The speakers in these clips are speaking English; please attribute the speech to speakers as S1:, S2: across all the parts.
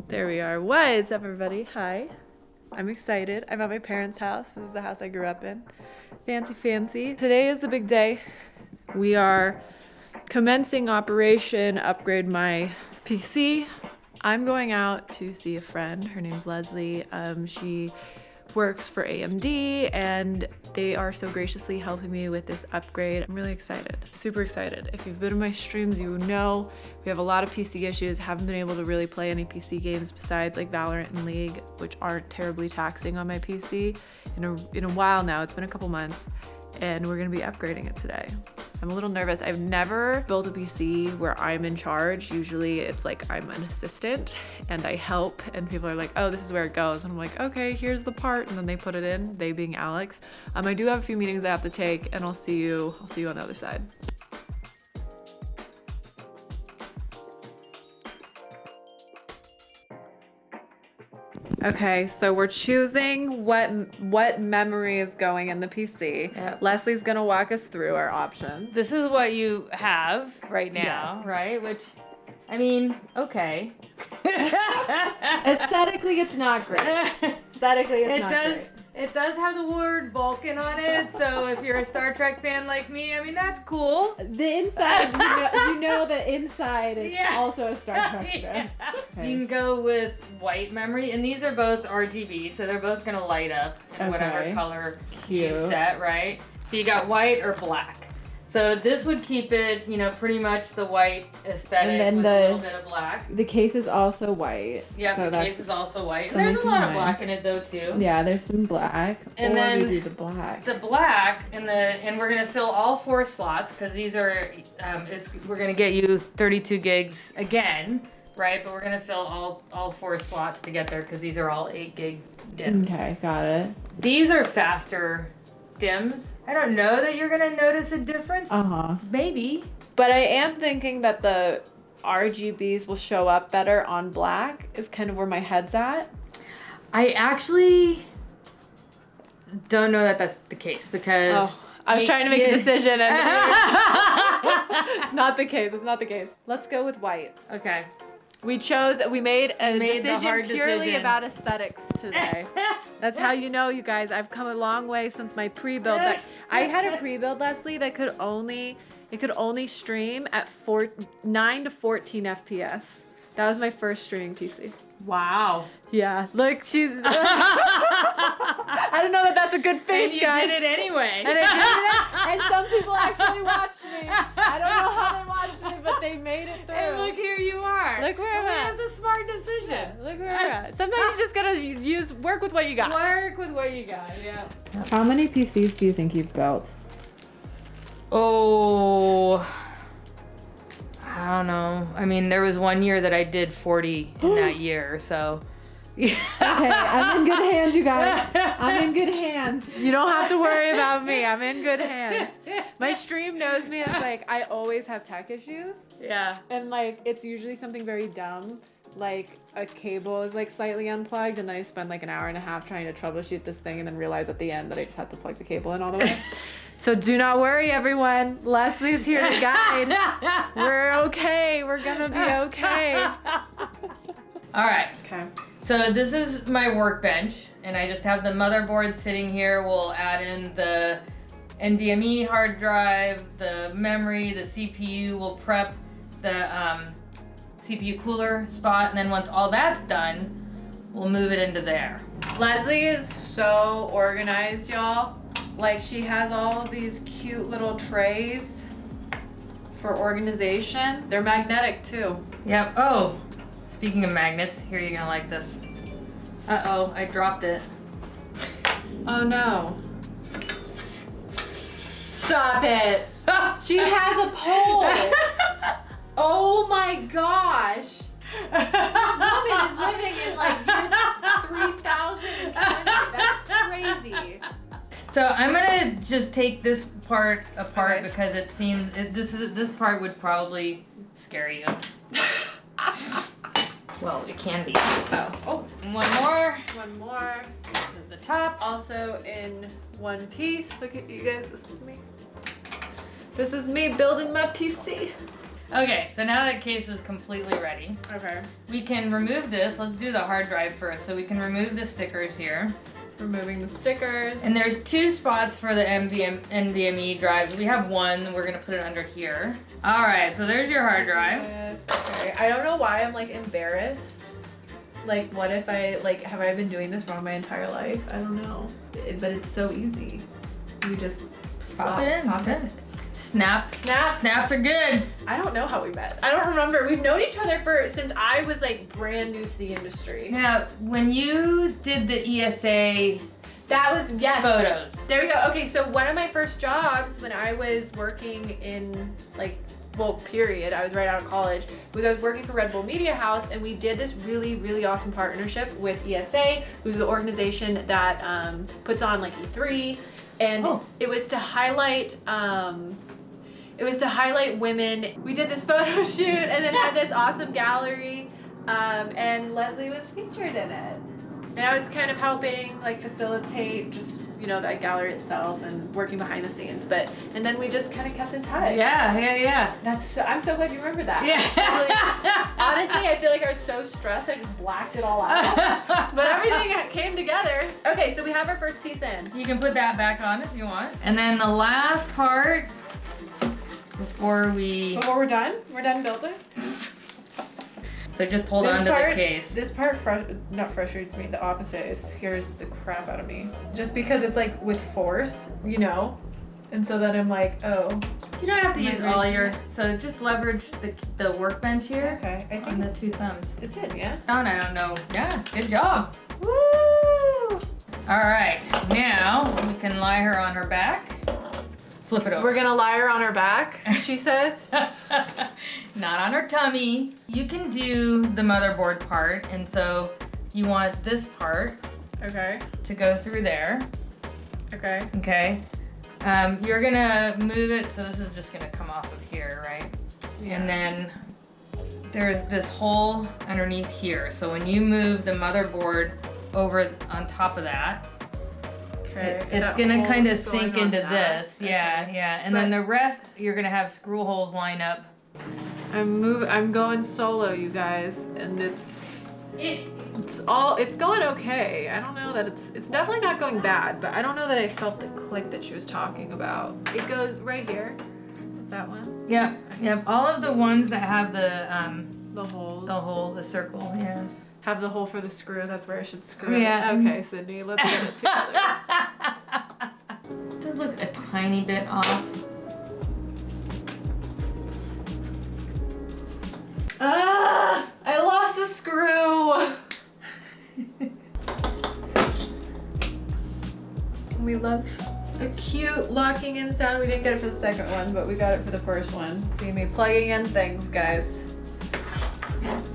S1: There we are. What's up, everybody? Hi. I'm excited. I'm at my parents' house. This is the house I grew up in. Fancy, fancy. Today is the big day. We are commencing Operation Upgrade My PC. I'm going out to see a friend. Her name's Leslie. She works for AMD and they are so graciously helping me with this upgrade. I'm really excited, super excited. If you've been in my streams, you know we have a lot of PC issues. Haven't been able to really play any PC games besides like Valorant and League, which aren't terribly taxing on my PC in a while now. It's been a couple months and we're gonna be upgrading it today. I'm a little nervous. I've never built a PC where I'm in charge. Usually it's like I'm an assistant and I help and people are like, oh, this is where it goes. And I'm like, okay, here's the part. And then they put it in, they being Alex. I do have a few meetings I have to take and I'll see you on the other side. Okay, so we're choosing what memory is going in the PC.
S2: Yep.
S1: Leslie's gonna walk us through our options.
S2: This is what you have right now,
S1: Yes.
S2: right? Which, I mean, okay.
S1: Aesthetically, it's not great. Aesthetically, it's not great.
S2: It does have the word Vulcan on it, so if you're a Star Trek fan like me, I mean, that's cool.
S1: The inside, you know the inside is also a Star Trek fan.
S2: Yeah.
S1: Okay.
S2: You can go with white memory, and these are both RGB, so they're both gonna light up in whatever color you set, right? So you got white or black. So this would keep it, you know, pretty much the white aesthetic
S1: And then
S2: with a little bit of black.
S1: The case is also white.
S2: Yeah,
S1: so
S2: the case is also white.
S1: so
S2: And there's a lot of
S1: mine.
S2: black in it though too.
S1: Yeah, there's some black.
S2: And
S1: or
S2: then
S1: we do the black.
S2: The black and we're gonna fill all 4 slots because these are we're gonna get you 32 gigs again, right? But we're gonna fill all 4 slots to get there because these are all 8 gig DIMMs.
S1: Okay, got it.
S2: These are faster DIMMs. I don't know that you're gonna notice a difference. Maybe.
S1: But I am thinking that the RGBs will show up better on black is kind of where my head's at.
S2: I actually don't know that that's the case because
S1: I was trying to make a decision and it's not the case. It's not the case. Let's go with white.
S2: Okay.
S1: We made a decision purely
S2: decision.
S1: about aesthetics today. That's how you know, you guys, I've come a long way since my pre-build. I had a pre-build, Leslie, that could only stream at 9 to 14 FPS. That was my first streaming PC.
S2: Wow.
S1: Yeah, look, she's... I don't know that that's a good face,
S2: and
S1: guys.
S2: you did it anyway.
S1: And I did it, and some people actually watched me. I don't know how they watched me, but they made it through.
S2: And look, here you are.
S1: Look where I'm at.
S2: That's a smart decision.
S1: Yeah, look where I'm at. Sometimes you just gotta work with what you got.
S2: Work with what you got, yeah.
S1: How many PCs do you think you've built?
S2: Oh, I don't know. I mean, there was one year that I did 40 in that year, so.
S1: Okay, I'm in good hands, you guys. I'm in good hands. You don't have to worry about me. I'm in good hands. My stream knows me as like, I always have tech issues.
S2: Yeah.
S1: And like, it's usually something very dumb. Like a cable is like slightly unplugged and then I spend like an hour and a half trying to troubleshoot this thing and then realize at the end that I just have to plug the cable in all the way. So do not worry, everyone. Leslie's here to guide. We're okay. We're gonna be okay.
S2: All right.
S1: Okay.
S2: So this is my workbench, and I just have the motherboard sitting here. We'll add in the NVMe hard drive, the memory, the CPU. We'll prep the CPU cooler spot, and then once all that's done, we'll move it into there.
S1: Leslie is so organized, y'all. Like, she has all of these cute little trays for organization. They're magnetic too.
S2: Yep. Oh, speaking of magnets, here, you're gonna like this. Uh-oh, I dropped it.
S1: Oh no. Stop it. She has a pole. Oh my gosh. This woman is living in like year 3020. That's crazy.
S2: So I'm gonna just take this part apart because it seems this part would probably scare you. Well, it can be. Oh, and one more.
S1: One more.
S2: This is the top.
S1: Also in one piece. Look at you guys. This is me. This is me building my PC.
S2: Okay, so now that case is completely ready.
S1: Okay.
S2: We can remove this. Let's do the hard drive first. So we can remove the stickers here.
S1: Removing the stickers.
S2: And there's 2 spots for the NVMe drives. We have one. We're gonna put it under here. All right, so there's your hard drive.
S1: Yes. Okay. I don't know why I'm like embarrassed. Like, what if have I been doing this wrong my entire life? I don't know. But it's so easy. You just
S2: Pop it in.
S1: Pop it.
S2: Snap.
S1: Snap.
S2: Snaps are good.
S1: I don't know how we met. I don't remember. We've known each other since I was like brand new to the industry.
S2: Now, when you did the ESA
S1: That was, yes.
S2: photos.
S1: There we go. Okay, so one of my first jobs when I was working in period, I was right out of college, was I was working for Red Bull Media House, and we did this really, really awesome partnership with ESA, who's the organization that puts on like E3, and it was to highlight women. We did this photo shoot and then had this awesome gallery, and Leslie was featured in it. And I was kind of helping like facilitate just, you know, that gallery itself and working behind the scenes. And then we just kind of kept in touch.
S2: Yeah.
S1: I'm so glad you remember that.
S2: Yeah.
S1: Honestly, I feel like I was so stressed I just blacked it all out. But everything came together. Okay, so we have our first piece in.
S2: You can put that back on if you want. And then the last part before we're
S1: done building.
S2: So just hold on to the case.
S1: This part not frustrates me, the opposite. It scares the crap out of me. Just because it's like with force, you know? And so then I'm like, oh.
S2: You don't have to use all your, so just leverage the workbench here.
S1: Okay, I think
S2: on the 2 thumbs.
S1: It's in, yeah?
S2: Oh, I don't know. Yeah, good job.
S1: Woo!
S2: All right, now we can lie her on her back. Flip it over.
S1: We're gonna lie her on her back, she says.
S2: Not on her tummy. You can do the motherboard part, and so you want this part to go through there. Okay. You're gonna move it, so this is just gonna come off of here, right? Yeah. And then there's this hole underneath here. So when you move the motherboard over on top of that, it's gonna kind of sink into this. Yeah. And then the rest, you're gonna have screw holes line up.
S1: I'm going solo, you guys, and it's going okay. I don't know that it's definitely not going bad, but I don't know that I felt the click that she was talking about. It goes right here. Is that one?
S2: Yeah. All of the ones that have the
S1: holes.
S2: The circle. Yeah.
S1: Have the hole for the screw. That's where I should screw.
S2: Yeah.
S1: Okay, Sydney, let's get it together.
S2: It does look a tiny bit off.
S1: I lost the screw. We love a cute locking in sound. We didn't get it for the second one, but we got it for the first one. It's gonna be plugging in things, guys.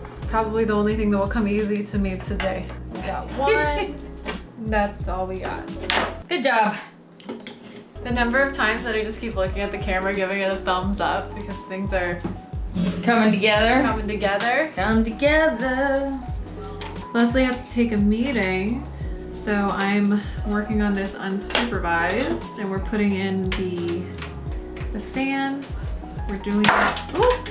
S1: It's probably the only thing that will come easy to me today. We got one. That's all we got.
S2: Good job.
S1: The number of times that I just keep looking at the camera, giving it a thumbs up because things are
S2: coming together.
S1: Come together. Leslie had to take a meeting, so I'm working on this unsupervised, and we're putting in the fans. We're doing it. Ooh!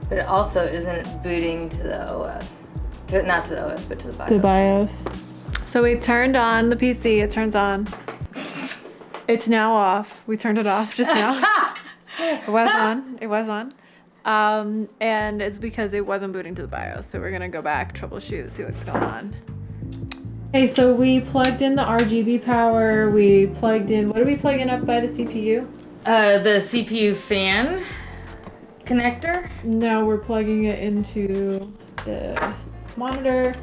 S2: But it also isn't booting to the OS. Not to the OS, but to the BIOS.
S1: The BIOS. So we turned on the PC, it turns on. It's now off. We turned it off just now. It was on. And it's because it wasn't booting to the BIOS. So we're gonna go back, troubleshoot, see what's going on. Okay, so we plugged in the RGB power. We plugged in, what are we plugging up by the CPU?
S2: The CPU fan connector.
S1: No, we're plugging it into the monitor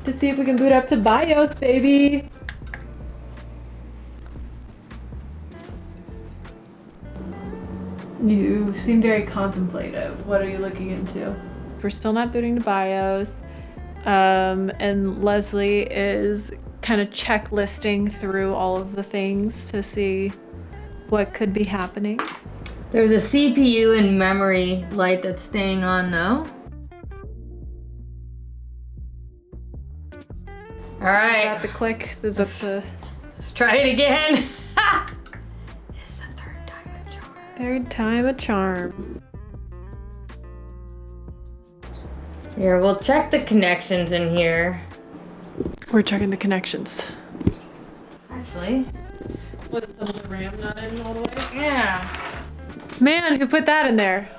S1: to see if we can boot up to BIOS, baby. You seem very contemplative. What are you looking into? We're still not booting to BIOS. And Leslie is kind of checklisting through all of the things to see what could be happening.
S2: There's a CPU and memory light that's staying on though. All right.
S1: Got the click. This is up to
S2: Let's try it again. It's the third time a charm.
S1: third time a charm.
S2: Here, we'll check the connections in here.
S1: We're checking the connections.
S2: Actually,
S1: Was some of the RAM not in all the way?
S2: yeah.
S1: Man, who put that in there?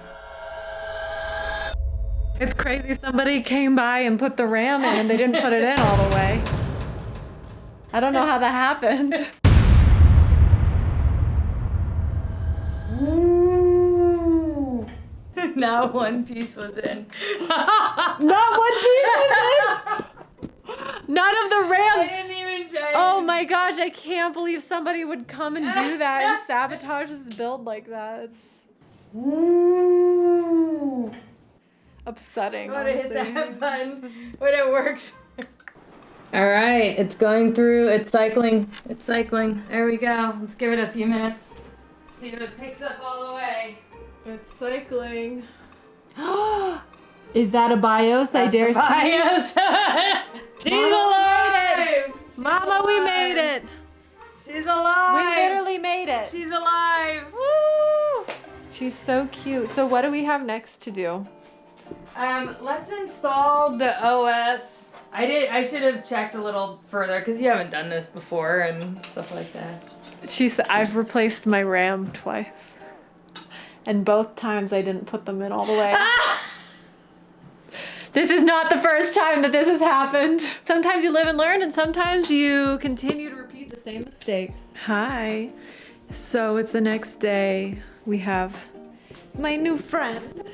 S1: It's crazy somebody came by and put the RAM in and they didn't put it in all the way. I don't know how that happened.
S2: Not one piece was in.
S1: Not one piece was in! None of the
S2: I
S1: RAM!
S2: didn't even try.
S1: Oh my gosh, I can't believe somebody would come and do that and sabotage this build like that. It's upsetting.
S2: I would have hit
S1: honestly.
S2: that button, but it worked. All right, it's going through. It's cycling. It's cycling. There we go. Let's give it a few minutes. See if it picks up all the way.
S1: It's cycling. Is that a BIOS? I dare say.
S2: BIOS. She's alive.
S1: Mama, we made it.
S2: She's
S1: We
S2: alive.
S1: literally made it.
S2: She's alive.
S1: Woo! She's so cute. So what do we have next to do?
S2: Let's install the OS. I should have checked a little further because you haven't done this before and stuff like that.
S1: I've replaced my RAM twice. And both times I didn't put them in all the way. This is not the first time that this has happened. Sometimes you live and learn and sometimes you continue to repeat the same mistakes. Hi. So it's the next day. We have my new friend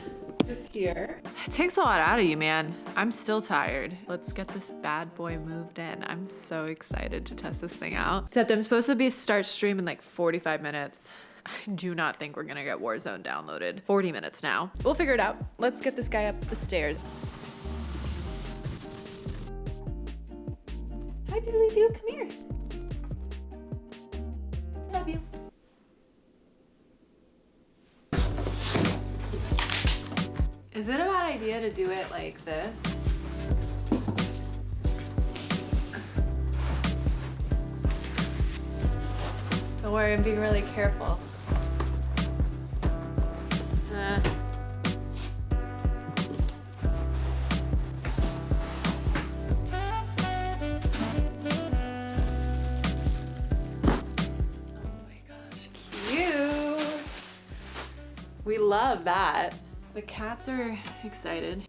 S1: is here. It takes a lot out of you, man. I'm still tired. Let's get this bad boy moved in. I'm so excited to test this thing out. Except I'm supposed to start stream in like 45 minutes. I do not think we're gonna get Warzone downloaded. 40 minutes now. We'll figure it out. Let's get this guy up the stairs. Hi, diddly doo, come here. Love you. Is it a bad idea to do it like this? Don't worry, I'm being really careful. We love that. The cats are excited.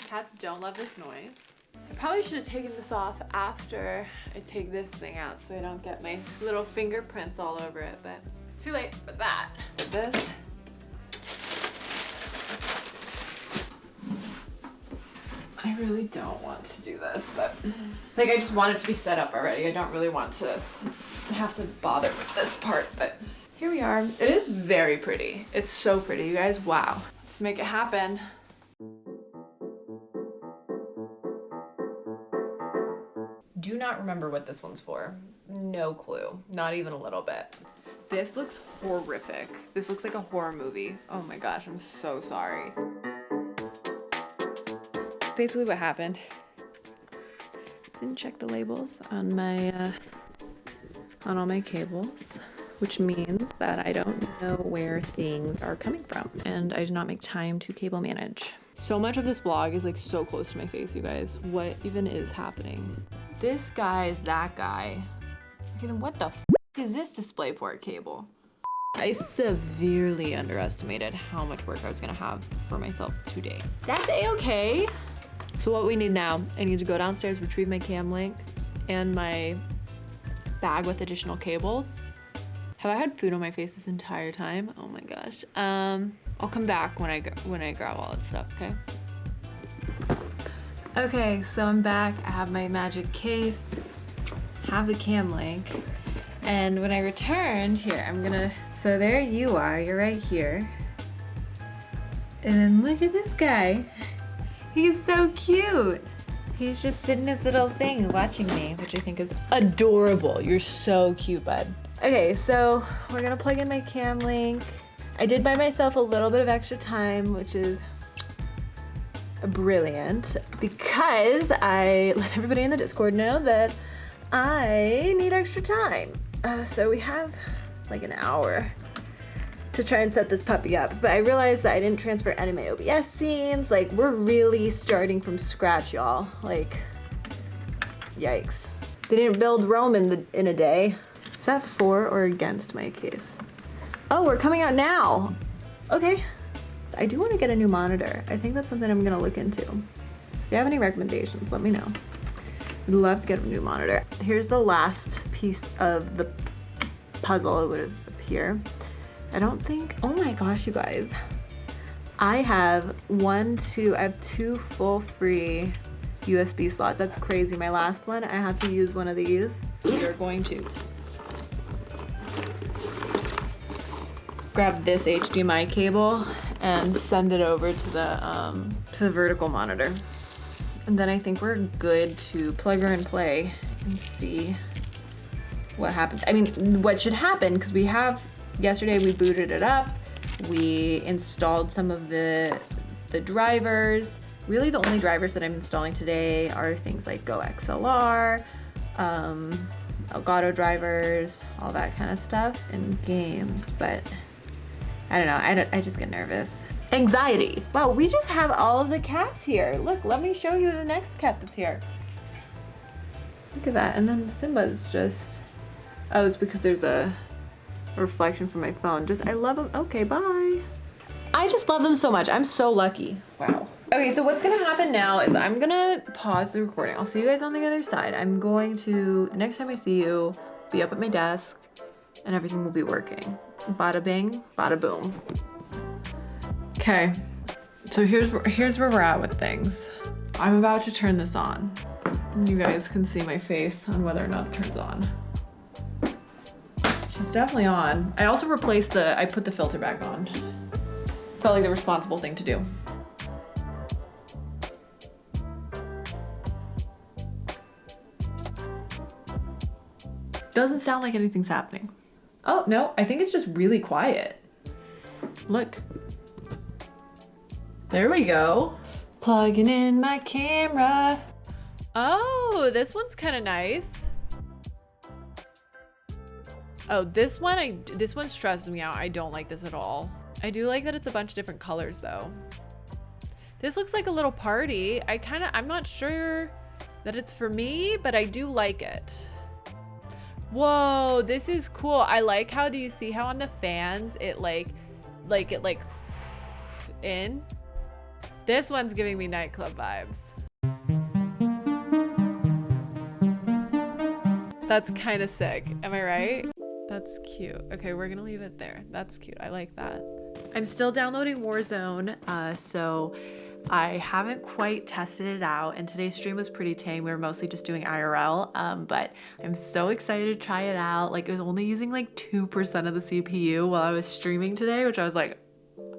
S1: Cats don't love this noise. I probably should have taken this off after I take this thing out so I don't get my little fingerprints all over it, but too late for that. This. I really don't want to do this, but like I just want it to be set up already. I don't really want to have to bother with this part, but here we are. It is very pretty. It's so pretty, you guys. Wow. Let's make it happen. Do not remember what this one's for. No clue. Not even a little bit. This looks horrific. This looks like a horror movie. Oh my gosh, I'm so sorry. Basically what happened, didn't check the labels on my on all my cables, which means that I don't know where things are coming from, and I did not make time to cable manage. So much of this vlog is like so close to my face, you guys. What even is happening? This guy is that guy. Okay, then what the f is this DisplayPort cable? I severely underestimated how much work I was gonna have for myself today. That's a-okay. So what we need now, I need to go downstairs, retrieve my cam link and my bag with additional cables. Have I had food on my face this entire time? Oh my gosh. I'll come back when I grab all that stuff, okay? Okay, so I'm back. I have my magic case, have the cam link, and when I returned, here, so there you are, you're right here. And then look at this guy. He's so cute. He's just sitting his little thing watching me, which I think is adorable. You're so cute, bud. Okay, so we're gonna plug in my cam link. I did buy myself a little bit of extra time, which is brilliant, because I let everybody in the Discord know that I need extra time. So we have like an hour to try and set this puppy up. But I realized that I didn't transfer any of my OBS scenes. Like, we're really starting from scratch, y'all. Like, yikes. They didn't build Rome in a day. Is that for or against my case? Oh, we're coming out now. Okay. I do want to get a new monitor. I think that's something I'm gonna look into. So if you have any recommendations, let me know. I'd love to get a new monitor. Here's the last piece of the puzzle. It would appear. I don't think, oh my gosh, you guys. I have two full free USB slots. That's crazy. My last one, I had to use one of these. We are going to grab this HDMI cable and send it over to the vertical monitor. And then I think we're good to plug her and play and see what happens. I mean, what should happen, because yesterday we booted it up, we installed some of the drivers. Really the only drivers that I'm installing today are things like GoXLR, Elgato drivers, all that kind of stuff, and games, but I don't know, I just get nervous. Anxiety. Wow, we just have all of the cats here. Look, let me show you the next cat that's here. Look at that, and then Simba's just, oh, it's because there's a reflection from my phone. I love them. Okay, bye. I just love them so much. I'm so lucky. Wow. Okay, so what's gonna happen now is I'm gonna pause the recording. I'll see you guys on the other side. I'm going to, the next time I see you, be up at my desk and everything will be working. Bada bing, bada boom. Okay, so here's where we're at with things. I'm about to turn this on. You guys can see my face on whether or not it turns on. She's definitely on. I also replaced I put the filter back on. Felt like the responsible thing to do. Doesn't sound like anything's happening. Oh, no, I think it's just really quiet. Look. There we go. Plugging in my camera. Oh, this one's kind of nice. Oh, this one stresses me out. I don't like this at all. I do like that it's a bunch of different colors though. This looks like a little party. I'm not sure that it's for me, but I do like it. Whoa, this is cool. I like how, do you see how on the fans it like in? This one's giving me nightclub vibes. That's kind of sick. Am I right? That's cute. Okay, we're gonna leave it there. That's cute. I like that. I'm still downloading Warzone, so I haven't quite tested it out, and today's stream was pretty tame. We were mostly just doing IRL, but I'm so excited to try it out. Like, it was only using like 2% of the CPU while I was streaming today, which I was like,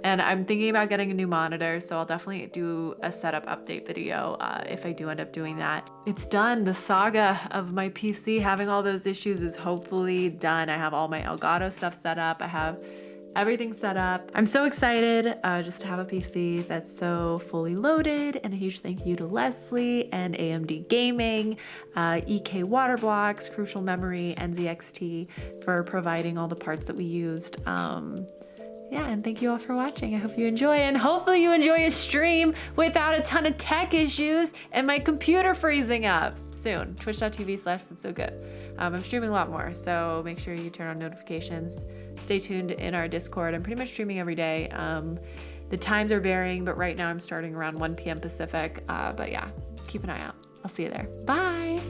S1: and I'm thinking about getting a new monitor, so I'll definitely do a setup update video if I do end up doing that. It's done. The saga of my PC having all those issues is hopefully done. I have all my Elgato stuff set up. I have everything set up. I'm so excited just to have a PC that's so fully loaded, and a huge thank you to Leslie and AMD Gaming, EK Waterblocks, Crucial Memory, NZXT for providing all the parts that we used. Yeah, and thank you all for watching. I hope you enjoy, and hopefully you enjoy a stream without a ton of tech issues and my computer freezing up soon. Twitch.tv/sydsogood. I'm streaming a lot more, so make sure you turn on notifications. Stay tuned in our Discord. I'm pretty much streaming every day. The times are varying, but right now I'm starting around 1 p.m. Pacific. But yeah, keep an eye out. I'll see you there. Bye.